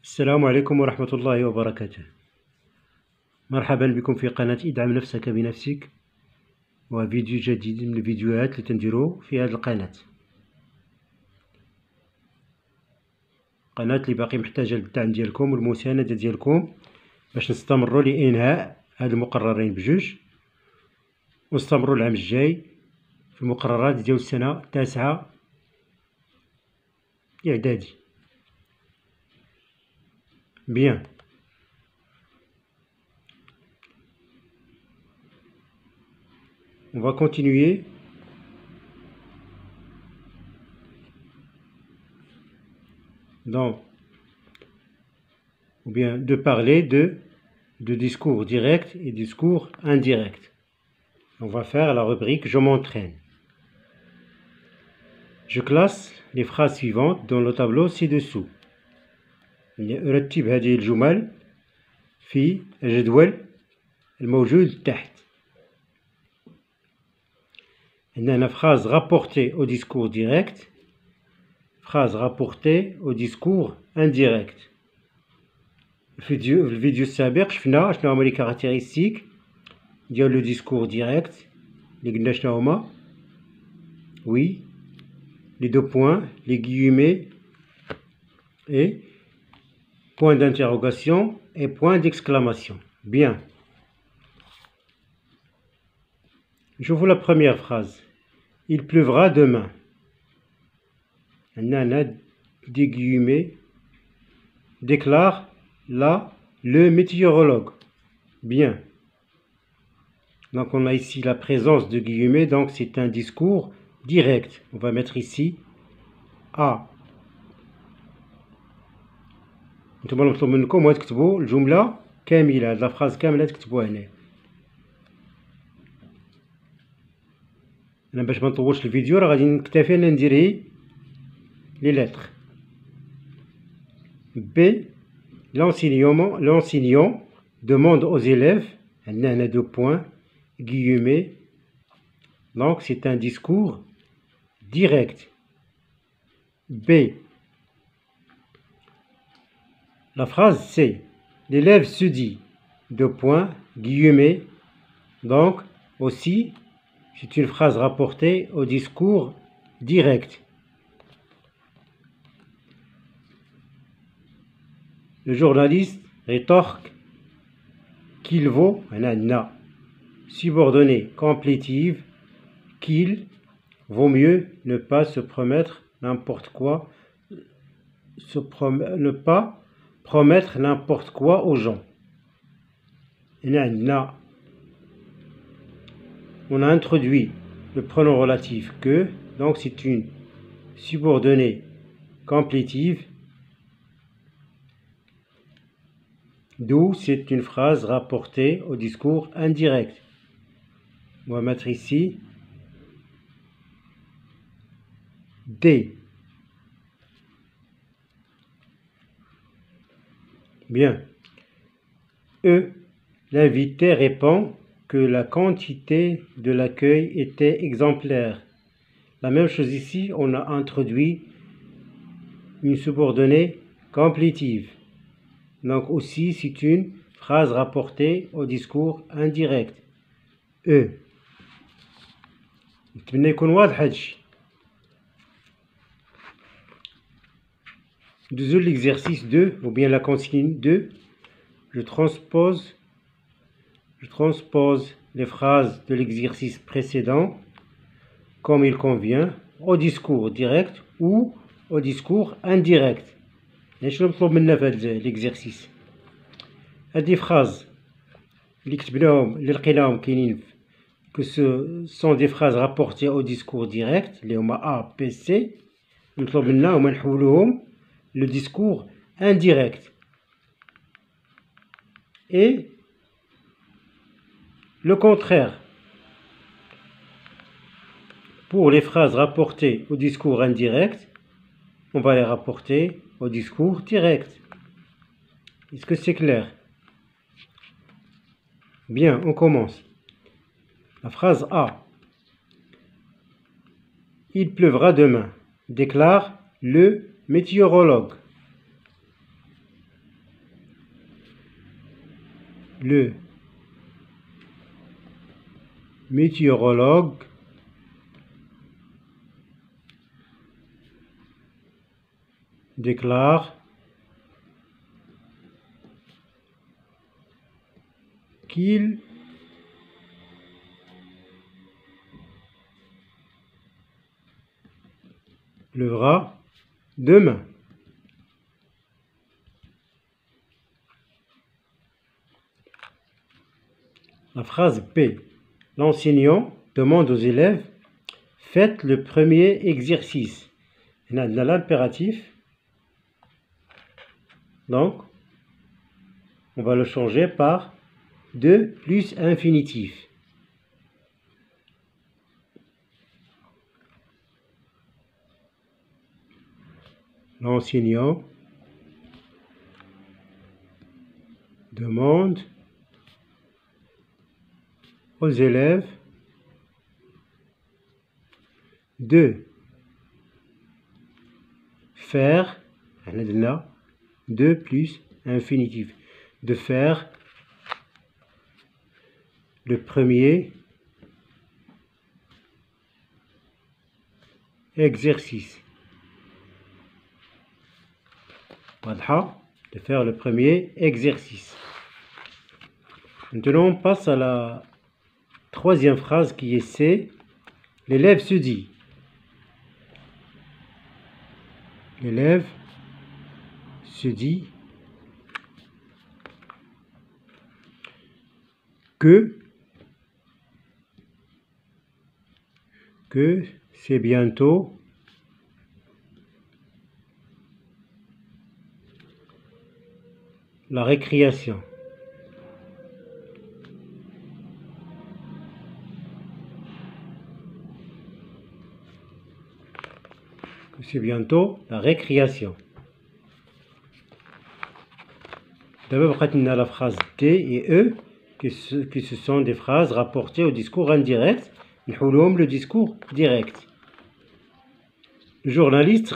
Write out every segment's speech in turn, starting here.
السلام عليكم ورحمة الله وبركاته. مرحبا بكم في قناة ادعم نفسك بنفسك، وفيديو جديد من الفيديوهات اللي تنديرو في هذه القناة. قناة اللي باقي محتاجة للدعم ديالكم والمساندة ديالكم باش نستمروا لإنهاء هاد المقررين بجوج، ونستمروا العام الجاي في المقررات ديال السنة التاسعة إعدادي. Bien. On va continuer. Ou bien de parler de discours direct et discours indirect. On va faire la rubrique Je m'entraîne. Je classe les phrases suivantes dans le tableau ci-dessous. أرتب هذه الجمل في الجدول الموجود تحت. عندنا phrase rapportée au discours direct, phrase rapportée au discours indirect. في الفيديو السابق شفنا شنو هما لي كارactéristiques ديال لو ديسكور ديريكت اللي قلنا شنو هما. وي لي دو بوين لي guillemets et point d'interrogation et point d'exclamation. Bien. J'ouvre la première phrase. Il pleuvra demain. Nana des guillemets déclare le météorologue. Bien. Donc on a ici la présence de guillemets, donc c'est un discours direct. On va mettre ici A. نتوما نطلب منكم تكتبوا الجملة كاملة، هاد لافراز كاملة تكتبوها هنا. أنا باش ما نطولش الفيديو راه غادي نكتفي أنا ندير لي لتر. B. L'enseignant demande aux élèves, عندنا هنا deux points, guillemets, donc c'est un discours direct. B. La phrase c'est l'élève se dit, deux points, guillemets, donc aussi c'est une phrase rapportée au discours direct. Le journaliste rétorque qu'il vaut, subordonnée complétive, qu'il vaut mieux ne pas se promettre n'importe quoi, ne pas promettre n'importe quoi aux gens. On a introduit le pronom relatif que, donc c'est une subordonnée complétive, d'où c'est une phrase rapportée au discours indirect. On va mettre ici D. Bien. E. L'invité répond que la quantité de l'accueil était exemplaire. La même chose ici, on a introduit une subordonnée complétive. Donc aussi, c'est une phrase rapportée au discours indirect. E. نتمنى يكون واضح هادشي. Deuxième l'exercice 2, ou bien la consigne 2, je transpose les phrases de l'exercice précédent comme il convient au discours direct ou au discours indirect. شنو مطلوب منا في هذا l'exercice؟ هذه phrases اللي كتبناهم اللي لقيناهم كاينين que ce sont des phrases rapportées au discours direct اللي هما A, B, C. مطلوب منا هما نحولوهم le discours indirect. Et le contraire. Pour les phrases rapportées au discours indirect, on va les rapporter au discours direct. Est-ce que c'est clair? Bien, on commence. La phrase A. Il pleuvra demain, déclare le météorologue. Le météorologue déclare qu'il pleuvra demain. La phrase P. L'enseignant demande aux élèves: faites le premier exercice. On a l'impératif. Donc, on va le changer par 2 plus infinitif. L'enseignant demande aux élèves de faire, 2 plus infinitif, de faire le premier exercice. De faire le premier exercice. Maintenant, on passe à la troisième phrase qui est C. L'élève se dit. L'élève se dit que c'est bientôt la récréation. C'est bientôt la récréation. D'abord, on a la phrase D et E, qui ce sont des phrases rapportées au discours indirect. Le discours direct. Le journaliste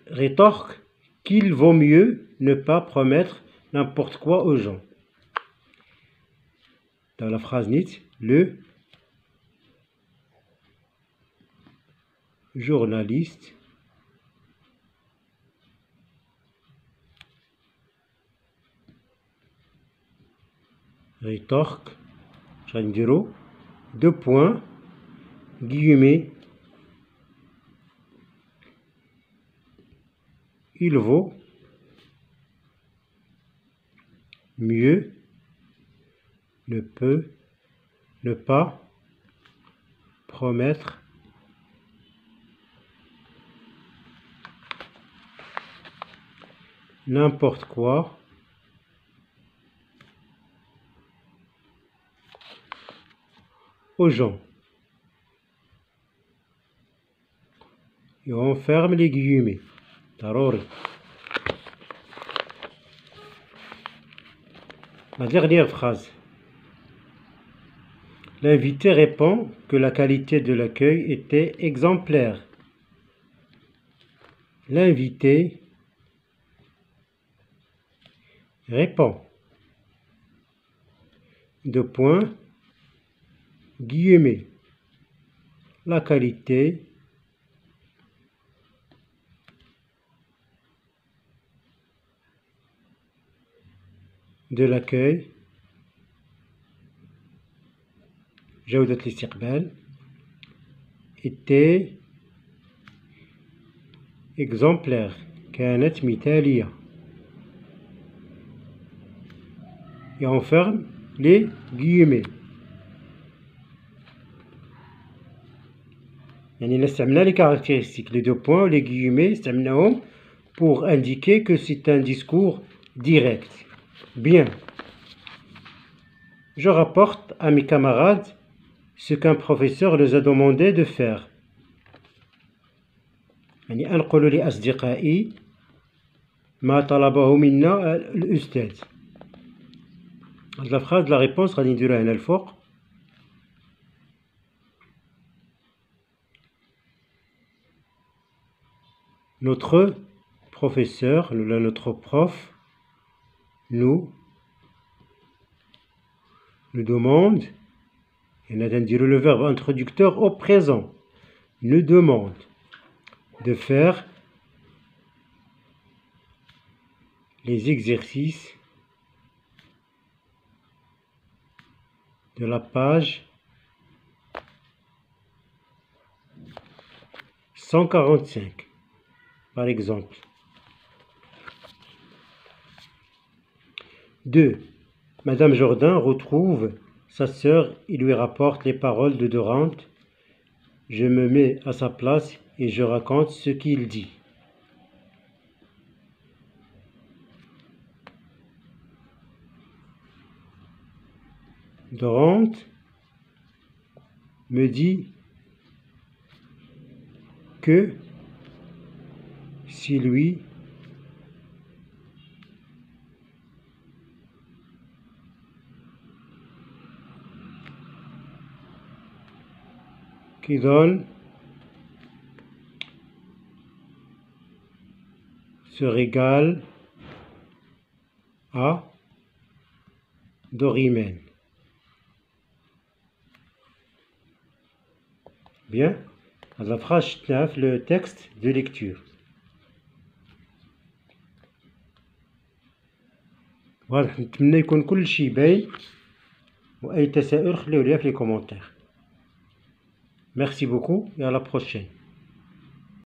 rétorque qu'il vaut mieux ne pas promettre n'importe quoi aux gens. Dans la phrase NIT, le journaliste rétorque, je vais dire 2 points, guillemets, il vaut mieux ne pas promettre n'importe quoi aux gens. Et on ferme les guillemets. La dernière phrase. L'invité répond que la qualité de l'accueil était exemplaire. L'invité répond. 2 points, guillemets. La qualité de l'accueil جودة الاستقبال était exemplaire كانت مثالية. Et on ferme les guillemets. يعني استعملنا les caractéristiques, les 2 points, les guillemets, استعملناهم pour indiquer que c'est un discours direct. Bien. Je rapporte à mes camarades ce qu'un professeur les a demandé de faire. يعني أنقل لأصدقائي ما طلبه منا الأستاذ. La phrase de la réponse غادي نديروها هنا الفوق. Notre professeur, notre prof, nous nous demande, et on a dire le verbe introducteur au présent, nous demande de faire les exercices de la page 145, par exemple. 2. Madame Jourdain retrouve sa sœur et lui rapporte les paroles de Dorante. Je me mets à sa place et je raconte ce qu'il dit. Dorante me dit que si lui qui donne se régale à Dorimène. Bien, la phrase 9, le texte de lecture. Voilà, نتمنى يكون كل شيء باين وأي تساؤل خليوا لي في les commentaires. Merci beaucoup et à la prochaine.